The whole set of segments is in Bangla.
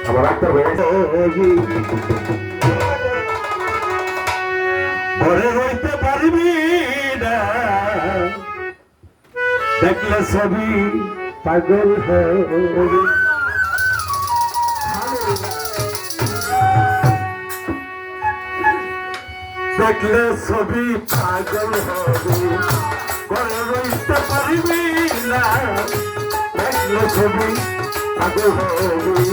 আমার একটা ঘরে রইতে পারবি না, দেখলে ছবি পাগল হবে। দেখলে ছবি পাগল হবে, ঘরে রইতে পারবি না, দেখলে ছবি পাগল হবে।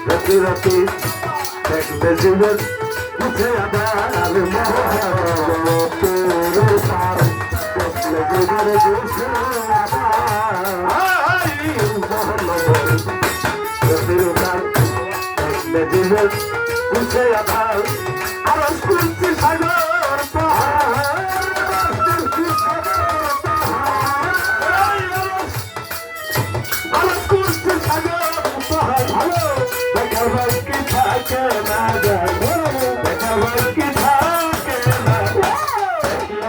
রাতি রাতি দেখলে জীবন উঠে আবার দেখলে জীবন উঠে আবার আরো শুনছি সাগর ভালো দেখাবার কি থাকে না দেখাবার কি থাকে না,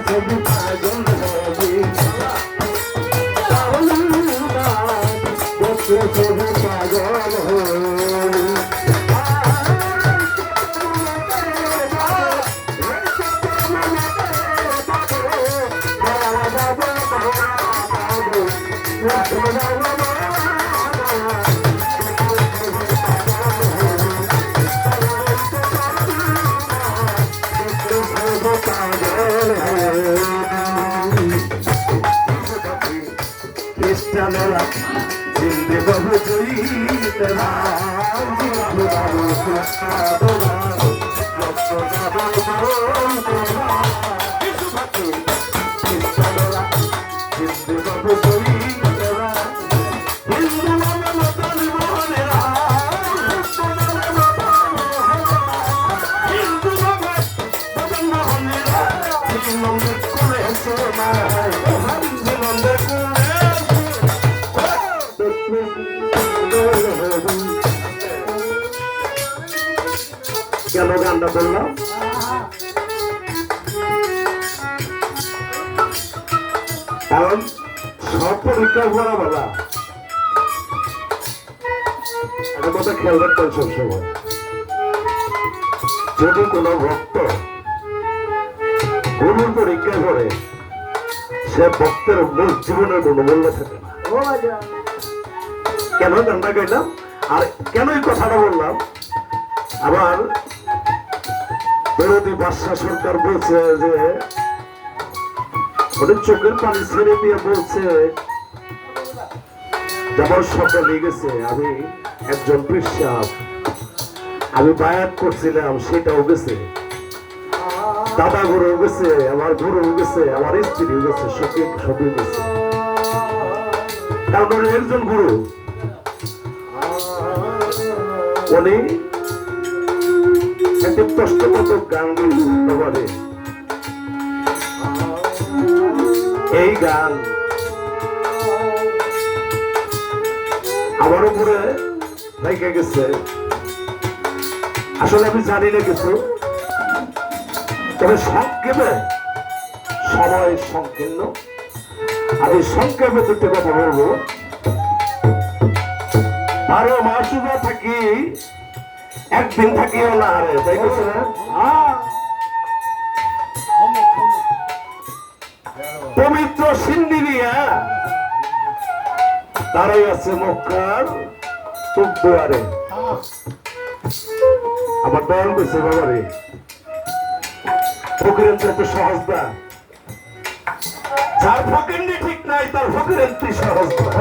ছবি পাগল হবে ছবি পাগল হবে। খ্রিস্টানেরা হিন্দি বাবু জয়ীরা খ্রিস্টানেরা হিন্দি বাবু জয়ীরা হিন্দু নামে মতন মহলেরা হিন্দু নামে মতন মহলেরা নন্দের করে নন্দের কেন গানটা বললাম? কারণ সব পরীক্ষা করা বলা এটার মতো খেয়াল রাখতেন সবসময়। যদি কোনো ভক্ত গুরুর পরীক্ষা করে সে ভক্তের মূল জীবনের কোনো মূল্য থাকে না। কেন গানটা গাইলাম আর কেন এই কথাটা বললাম? আবার বিরোধী বাদশা সরকার বলছে যে ওদের চোখের পানি ছেড়ে দিয়ে বলছে যেমন সকালে গেছে আমি একজন বিশ্বাস আমি বায়াত করছিলাম সেটাও গেছে, দাদা গুরু গেছে, আমার গুরু গেছে, আমার স্ত্রী গেছে, সবই গেছে। কারণ একজন গুরু উনি একটি প্রশ্নবোধক গান বলে, এই গান আমার উপরে রেখে গেছে। আসলে আমি জানি না কিছু, তবে সংক্ষেপে সময় সংকীর্ণ আমি সংক্ষেপে দুটি কথা বলবো। 12 মাস থাকি একদিন থাকিও না আরে তাই বলছে না। পবিত্র সিন্দিরিয়া তারাই আছে মক্কার দুয়ারে। আমার দয়াল কইছে বাবারে ফকিরের চাইতে সহজ না, যার ফকিরনি ঠিক নাই তার ফকিরের সহজ না।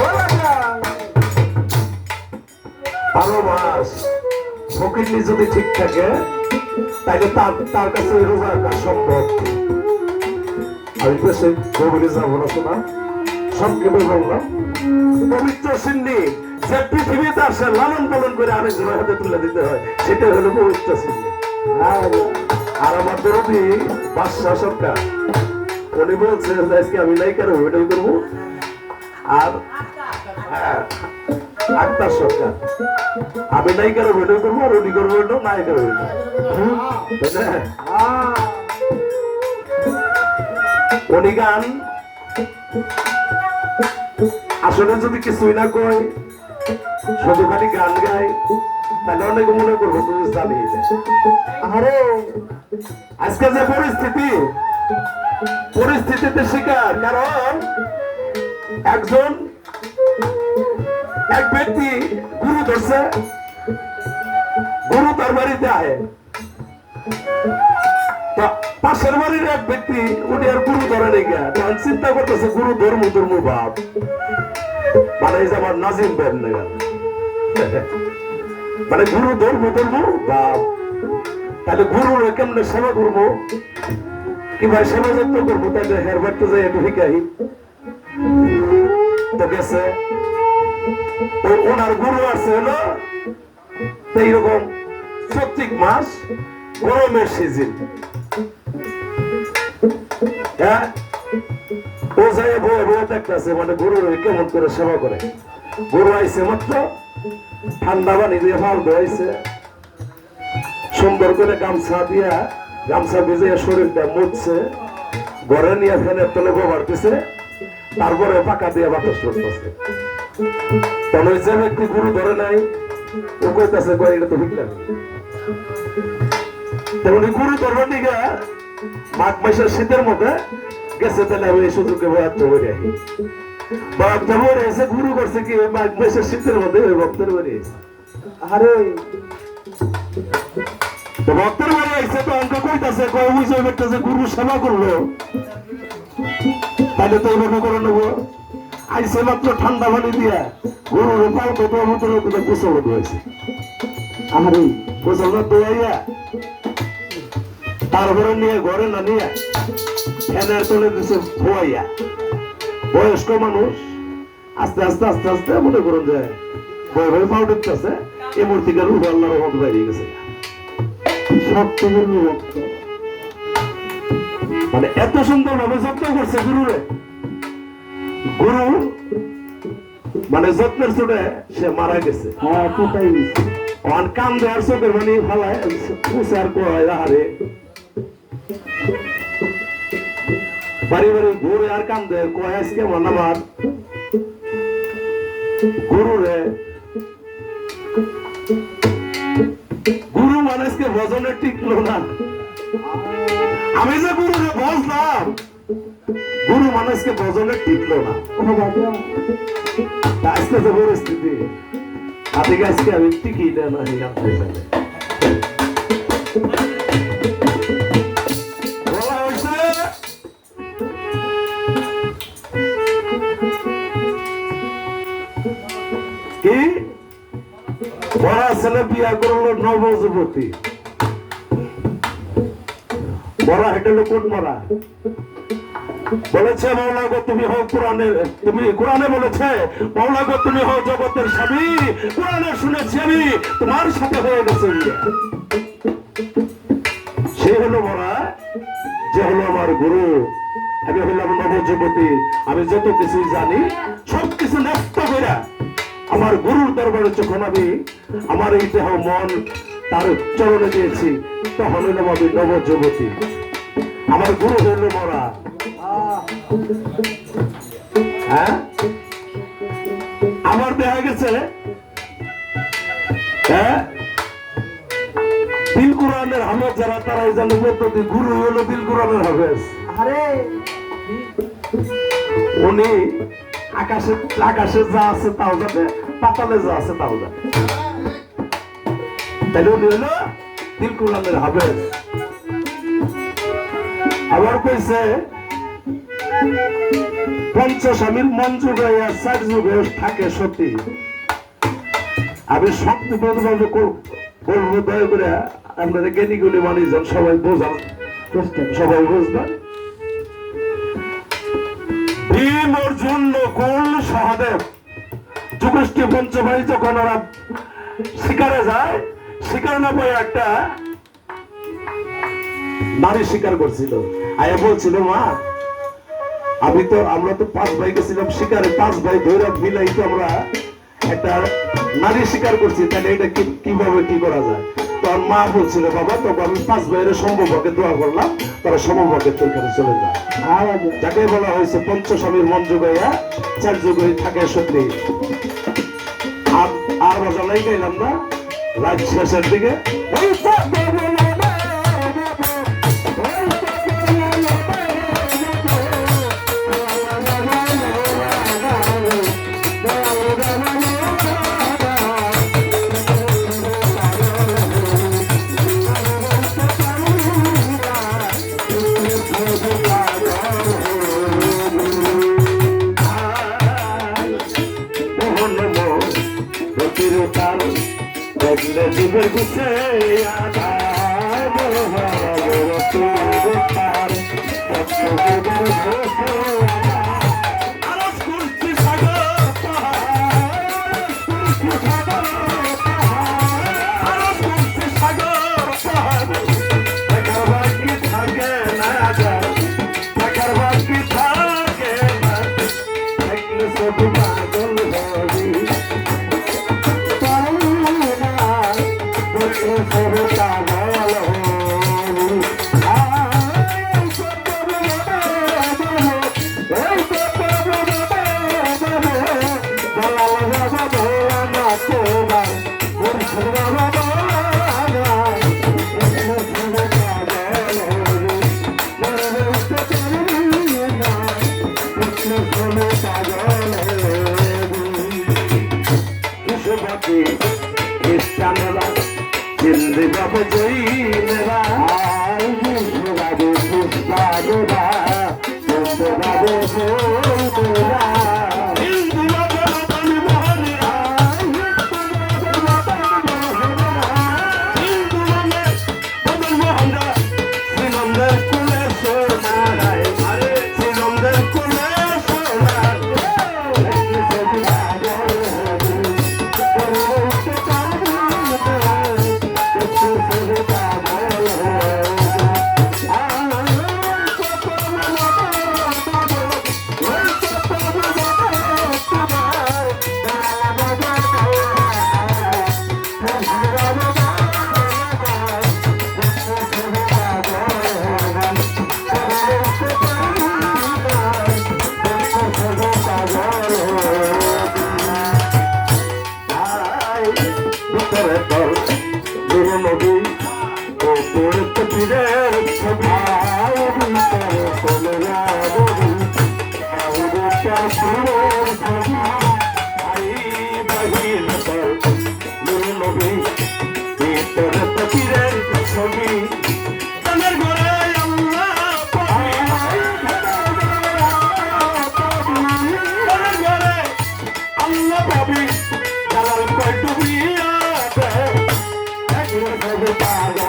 12 12 মাস ফকিরনি যদি ঠিক থাকে তাহলে তার কাছে রোজা রাখা সম্ভব। আমি বেশি গভীরে যাবো না, শোনা সংক্ষেপে বললাম, পবিত্র সিন্নি যে পৃথিবীতে আসে লালন পালন করে আরেকজনের হাতে তুলে দিতে হয়, সেটা হলো পবিত্র সিন্নি। আর আমার দরদি বাদশাহ সরকার উনি বলছে আজকে আমি নায়িকার অভিনয় করবো, আর আক্তার সরকার আমি নায়িকার অভিনয় করবো, আর উনি করবো নায়িকার অভিনয়। উনি গান আসলে যদি কিছুই না কয়, শুধু খালি গান গায়, তাহলে অনেকে মনে করবো তুমি চালিয়ে দেয়। আরে আজকে যে পরিস্থিতিতে শিকার, কারণ এক ব্যক্তি গুরু ধরছে, গুরু তার বাড়িতে আয়, পাশের বাড়ির এক ব্যক্তি উনি আর গুরু ধরে নেই, তখন চিন্তা করতেছে গুরু ধর্ম ভাব, মানে আমার নাজিম বেন মানে গুরু ধর্ম ভাব, তাহলে গুরুর কেমনে সেবা করবো, কিংবা সেবা যত্ন করবো, তাহলে হের বাড়তে যাই একটু শিখাই। তো গেছে ওনার গুরু আছে হলো এইরকম চৈত্রিক মাস, গরমের সিজন, হ্যাঁ, ও যাই বয়ে বয়ে দেখতেছে মানে গরুর কেমন করে সেবা করে। গরু আইছে মাত্র, ঠান্ডা পানি দিয়ে ফাল ধোয়াইছে, সুন্দর করে গামছা ভিজিয়ে শরীরটা মুছছে, ঘরে নিয়ে ফ্যানের তলে গোবর দিছে, তারপরে পাকা দিয়ে বাতাস করতেছে। তখন ওই যে ব্যক্তি গুরু ধরে নাই, ও কইতাছে কয় এটা তো ভিকলাম। তেমনি গুরু ধরবার দিকে মাঘ মাসের শীতের মধ্যে গেছে, তাহলে আমি এই সুযোগে বয়াত ধরে আহি। বয়াত ধরে এসে গুরু করছে কি মাঘ মাসের শীতের মধ্যে ওই ভক্তের বাড়ি এসে, আরে ভক্তের বাড়ি আইসে, তো অঙ্ক কইতাছে কয় ওই যে ব্যক্তি গুরু সেবা করলো, তাহলে তো এইভাবে করে নেবো। আইসে মাত্র ঠান্ডা পানি দিয়া গরুর পাল কত মতো গোসল ধোয়াইছে, আরে গোসল ধোয়াইয়া তারপরে নিয়ে ঘরে না নিয়ে ফ্যানের তলে দিছে ধোয়াইয়া। বয়স্ক মানুষ আস্তে আস্তে আস্তে আস্তে মনে করুন যে বয় বয় পাও দেখতেছে, এই মূর্তিকার রূপ আল্লাহর রহমত বাইরে গেছে। মানে এত সুন্দর ভাবে যত্ন করছে গুরুরে, গুরু মানে যত্নের চোটে সে মারা গেছে। হ্যাঁ, কোথায় গেছে কান দেওয়ার চোখের মানে ফালায় আর কয় আরে বাড়ি বাড়ি ঘুরে আর কান দেয় কয় আজকে আমার গুরুরে, গুরু মানুষকে ভজনে টিকলো না। আমি যে গুরুরে বললাম, গুরু মানুষকে ভজনে টিকলো না। আজকে যে পরিস্থিতি, আজকে আজকে আমি টিকি না বলা হয়েছে কি বড় ছেলে বিয়া করলো নবযুবতী, বড় হেঁটেলো কোন মরা বলেছে মৌলা গো তুমি হও কোরআনের, তুমি কোরআনে বলেছে মৌলা গো তুমি হও জগতের স্বামী, কোরআনে শুনেছি আমি তোমার সাথে হয়ে গেছে। সে হলো মরা, যে হলো আমার গুরু, আমি হলাম নবযুবতী, আমি যত কিছু জানি সবকিছু ন্যস্ত করে আমার গুরুর দরবারে যখন আমি আমার এই দেহ মন তার চরণে দিয়েছি, তখন হইলাম আমি নবযুবতী। আমার গুরু হইল মরা। হ্যাঁ, আমার দেখা গেছে দিল কোরআনের হাফেজ যারা, তারাই জানে পদ্ধতি, গুরু হলো দিল কোরআনের হাফেজ। আরে উনি আকাশে যা আছে তাও যাবে, পাতালে যা আছে তাও যাবে, তাহলে উনি হলো দিল কোরআনের হাফেজ। আবার কইছে পঞ্চস্বামীর মন যুগাইয়া 4 যুগে থাকে সতী, আমি শক্তিবদ্ধভাবে বলবো, দয়া করে আপনারা জ্ঞানীগুলি মানুষজন সবাই বোঝার সবাই বুঝবেন। ভীম অর্জুন নকুল সহদেব যুগোষ্ঠী পঞ্চভাই যখন ওরা শিকারে যায়, শিকার না পায় একটা নারী শিকার করছিল। আয়া বলছিল, মা আমরা তো 5 ভাই গেছিলাম শিকারে, 5 ভাই ধরে মিলাই তো আমরা একটা নারী শিকার করছি, তাহলে এটা কিভাবে কি করা যায়? তোর মা বলছিল, বাবা তোকে আমি 5 ভাইয়ের সম্ভবকে দোয়া করলাম, তারা সমভাগে তোর কাছে চলে যায়। যাকে বলা হয়েছে পঞ্চস্বামীর মন যোগাইয়া 4 যুগই থাকে সত্যি। আর মজা নাই গাইলাম না রাত শেষের দিকে। দেখলে জীবের গুছে जिंदगी बजई मेरा बाबू बाबू Bye.